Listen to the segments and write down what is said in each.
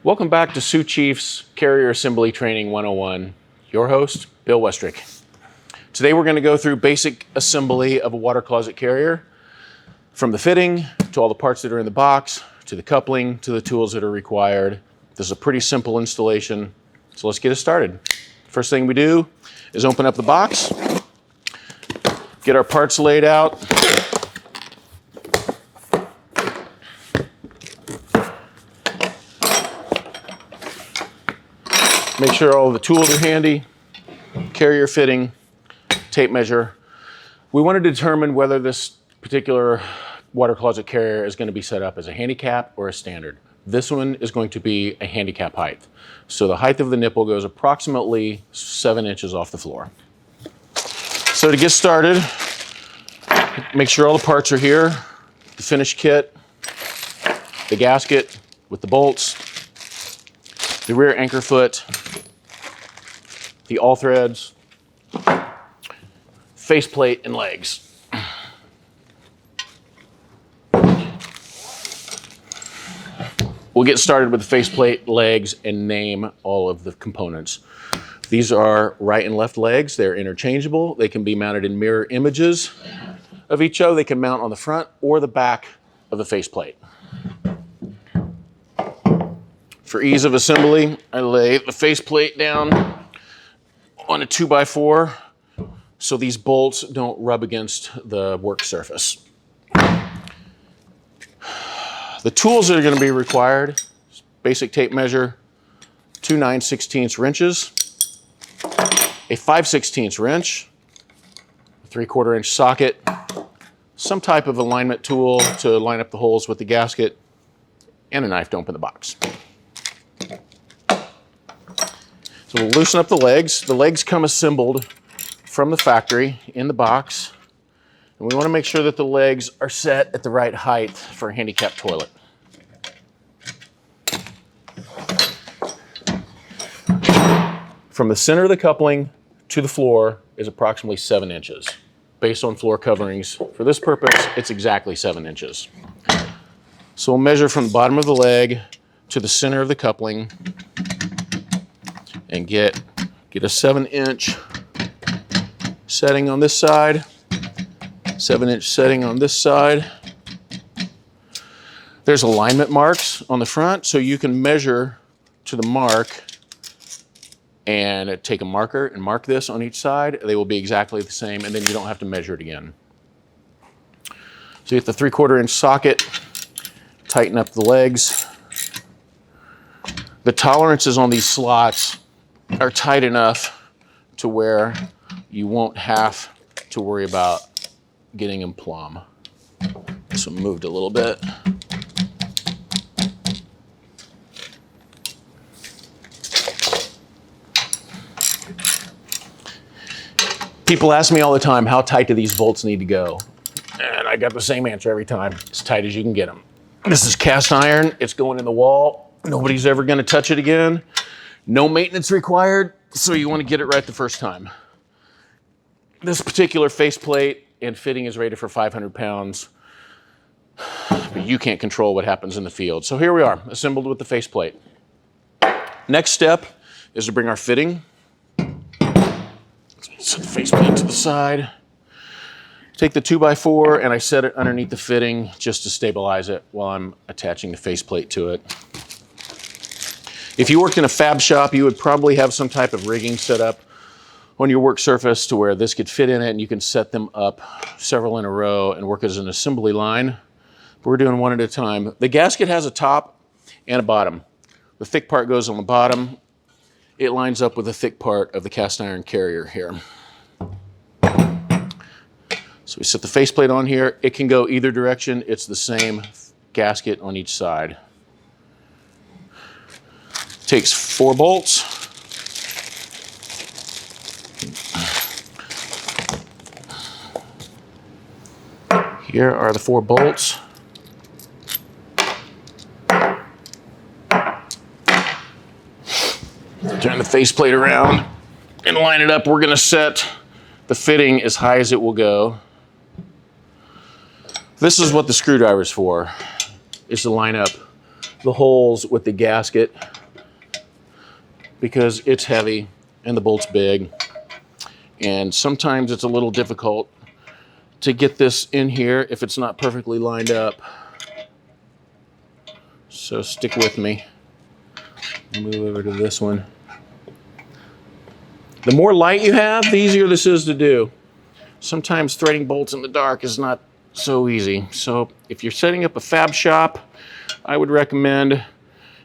Welcome back to Sioux Chief's Carrier Assembly Training 101. Your host, Bill Westrick. Today we're going to go through basic assembly of a water closet carrier, from the fitting to all the parts that are in the box, to the coupling, to the tools that are required. This is a pretty simple installation, so let's get it started. First thing we do is open up the box, get our parts laid out. Make sure all the tools are handy, carrier fitting, tape measure. We want to determine whether this particular water closet carrier is going to be set up as a handicap or a standard. This one is going to be a handicap height. So the height of the nipple goes approximately 7 inches off the floor. So to get started, make sure all the parts are here. The finished kit, the gasket with the bolts, the rear anchor foot, the all threads, faceplate, and legs. We'll get started with the faceplate, legs, and name all of the components. These are right and left legs. They're interchangeable. They can be mounted in mirror images of each other. They can mount on the front or the back of the faceplate. For ease of assembly, I lay the faceplate down on a 2x4 so these bolts don't rub against the work surface. The tools that are going to be required: basic tape measure, 2 9/16 wrenches, a 5/16 wrench, a 3/4 inch socket, some type of alignment tool to line up the holes with the gasket, and a knife to open the box. So we'll loosen up the legs. The legs come assembled from the factory in the box. And we want to make sure that the legs are set at the right height for a handicap toilet. From the center of the coupling to the floor is approximately 7 inches. Based on floor coverings, for this purpose, it's exactly 7 inches. So we'll measure from the bottom of the leg to the center of the coupling and get a 7-inch setting on this side, 7-inch setting on this side. There's alignment marks on the front, so you can measure to the mark and take a marker and mark this on each side. They will be exactly the same, and then you don't have to measure it again. So you get the 3/4 inch socket, tighten up the legs. The tolerances on these slots are tight enough to where you won't have to worry about getting them plumb. This one moved a little bit. People ask me all the time, how tight do these bolts need to go? And I got the same answer every time: as tight as you can get them. This is cast iron. It's going in the wall. Nobody's ever going to touch it again. No maintenance required, so you want to get it right the first time. This particular faceplate and fitting is rated for 500 pounds, but you can't control what happens in the field. So here we are, assembled with the faceplate. Next step is to bring our fitting. Set the faceplate to the side. Take the 2x4 and I set it underneath the fitting just to stabilize it while I'm attaching the faceplate to it. If you worked in a fab shop, you would probably have some type of rigging set up on your work surface to where this could fit in it, and you can set them up several in a row and work as an assembly line. But we're doing one at a time. The gasket has a top and a bottom. The thick part goes on the bottom. It lines up with the thick part of the cast iron carrier here. So we set the faceplate on here. It can go either direction. It's the same gasket on each side. Takes 4 bolts. Here are the 4 bolts. Turn the faceplate around and line it up. We're going to set the fitting as high as it will go. This is what the screwdriver's for, is to line up the holes with the gasket because it's heavy and the bolt's big. And sometimes it's a little difficult to get this in here if it's not perfectly lined up. So stick with me. I'll move over to this one. The more light you have, the easier this is to do. Sometimes threading bolts in the dark is not so easy. So if you're setting up a fab shop, I would recommend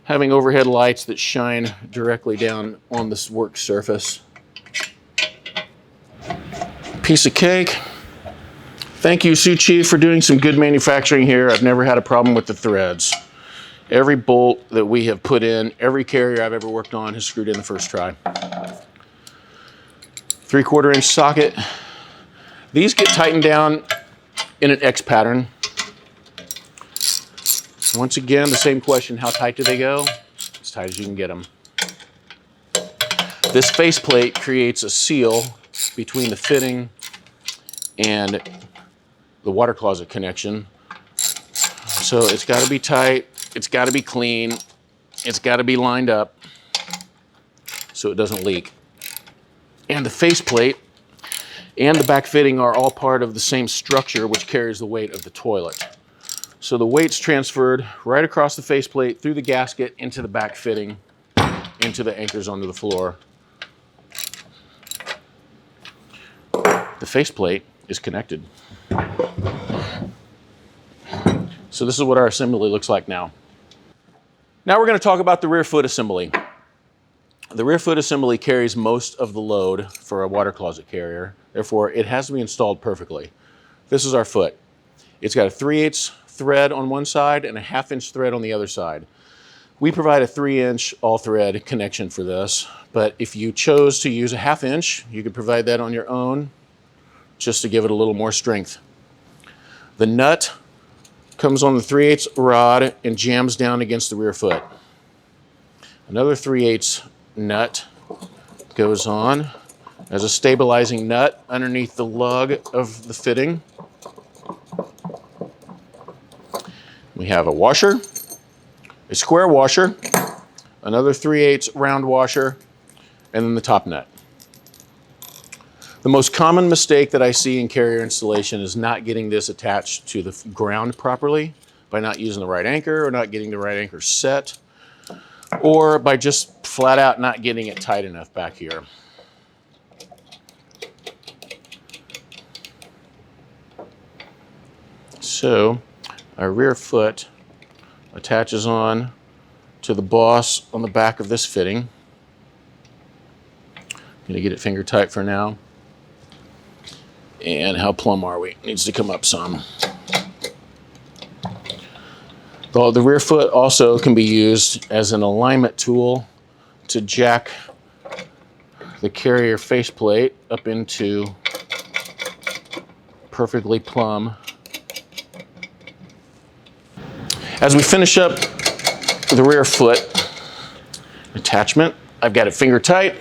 having overhead lights that shine directly down on this work surface. Piece of cake. Thank you, Sioux Chief, for doing some good manufacturing here. I've never had a problem with the threads. Every bolt that we have put in, every carrier I've ever worked on has screwed in the first try. 3/4 inch socket. These get tightened down in an X pattern. Once again, the same question, how tight do they go? As tight as you can get them. This faceplate creates a seal between the fitting and the water closet connection. So it's got to be tight, it's got to be clean, it's got to be lined up so it doesn't leak. And the faceplate and the back fitting are all part of the same structure which carries the weight of the toilet. So the weight's transferred right across the faceplate, through the gasket, into the back fitting, into the anchors under the floor. The faceplate is connected. So this is what our assembly looks like now. Now we're going to talk about the rear foot assembly. The rear foot assembly carries most of the load for a water closet carrier. Therefore, it has to be installed perfectly. This is our foot. It's got a 3/8 thread on one side and a 1/2 inch thread on the other side. We provide a 3-inch all thread connection for this, but if you chose to use a 1/2 inch, you could provide that on your own just to give it a little more strength. The nut comes on the 3/8 rod and jams down against the rear foot. Another 3/8 nut goes on as a stabilizing nut underneath the lug of the fitting. We have a washer, a square washer, another 3/8 round washer, and then the top nut. The most common mistake that I see in carrier installation is not getting this attached to the ground properly by not using the right anchor or not getting the right anchor set, or by just flat out not getting it tight enough back here. So our rear foot attaches on to the boss on the back of this fitting. I'm going to get it finger tight for now. And how plumb are we? Needs to come up some. The rear foot also can be used as an alignment tool to jack the carrier faceplate up into perfectly plumb. As we finish up the rear foot attachment, I've got it finger tight.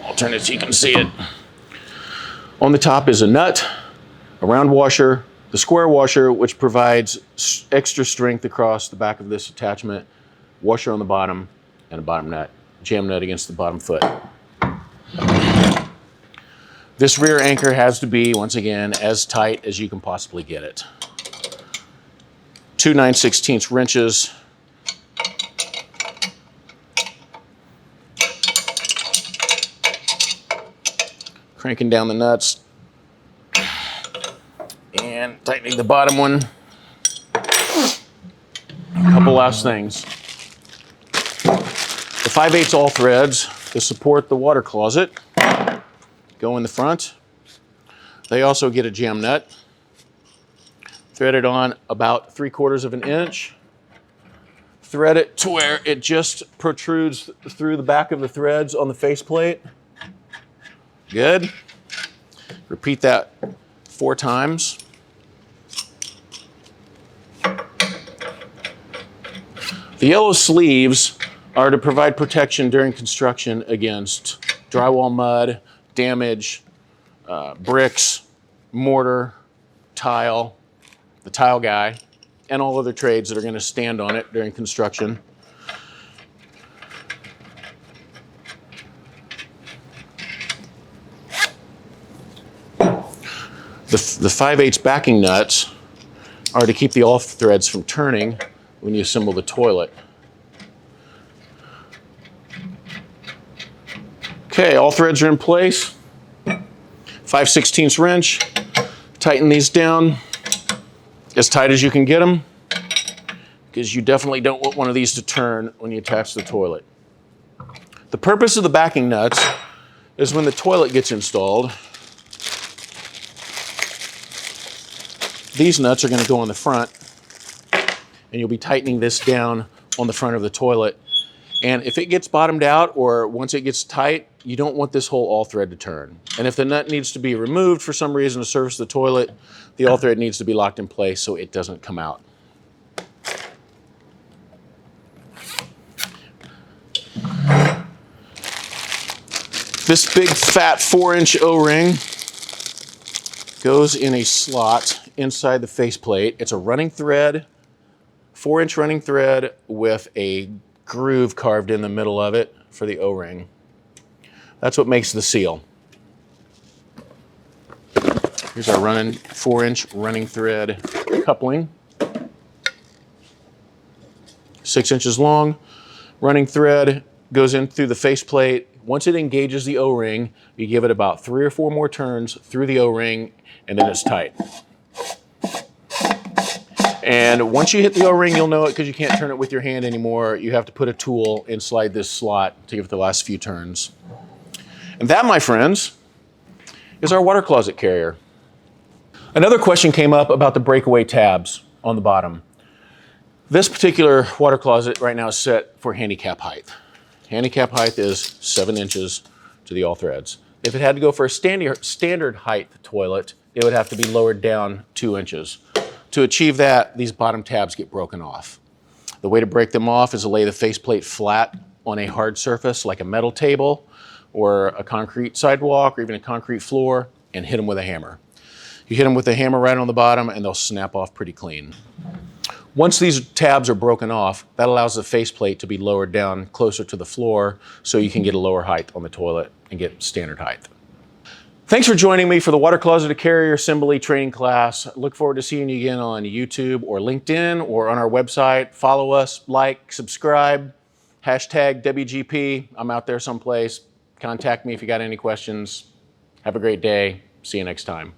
I'll turn it so you can see it. On the top is a nut, a round washer, the square washer, which provides extra strength across the back of this attachment, washer on the bottom, and a bottom nut, jam nut against the bottom foot. This rear anchor has to be, once again, as tight as you can possibly get it. 2 9/16 wrenches. Cranking down the nuts and tightening the bottom one. A couple last things. The 5/8 all threads to support the water closet go in the front. They also get a jam nut threaded on about 3/4 of an inch. Thread it to where it just protrudes through the back of the threads on the faceplate. Good. Repeat that 4 times. The yellow sleeves are to provide protection during construction against drywall mud, damage, bricks, mortar, tile, the tile guy, and all other trades that are going to stand on it during construction. The 5/8 backing nuts are to keep the all threads from turning when you assemble the toilet. Okay, all threads are in place. 5/16 wrench. Tighten these down as tight as you can get them, because you definitely don't want one of these to turn when you attach the toilet. The purpose of the backing nuts is when the toilet gets installed, these nuts are going to go on the front, and you'll be tightening this down on the front of the toilet. And if it gets bottomed out, or once it gets tight, you don't want this whole all thread to turn. And if the nut needs to be removed for some reason to service the toilet, the all thread needs to be locked in place so it doesn't come out. This big fat 4-inch O-ring goes in a slot inside the faceplate. It's a running thread, 4-inch running thread with a groove carved in the middle of it for the O-ring. That's what makes the seal. Here's our 4-inch running thread coupling. 6 inches long. Running thread goes in through the faceplate. Once it engages the O-ring, you give it about 3 or 4 more turns through the O-ring, and then it's tight. And once you hit the O-ring, you'll know it because you can't turn it with your hand anymore. You have to put a tool and slide this slot to give it the last few turns. And that, my friends, is our water closet carrier. Another question came up about the breakaway tabs on the bottom. This particular water closet right now is set for handicap height. Handicap height is 7 inches to the all threads. If it had to go for a standard height toilet, it would have to be lowered down 2 inches. To achieve that, these bottom tabs get broken off. The way to break them off is to lay the faceplate flat on a hard surface like a metal table or a concrete sidewalk or even a concrete floor and hit them with a hammer. You hit them with a hammer right on the bottom and they'll snap off pretty clean. Once these tabs are broken off, that allows the faceplate to be lowered down closer to the floor so you can get a lower height on the toilet and get standard height. Thanks for joining me for the Water Closet Carrier Assembly training class. Look forward to seeing you again on YouTube or LinkedIn or on our website. Follow us, like, subscribe, hashtag WGP. I'm out there someplace. Contact me if you got any questions. Have a great day. See you next time.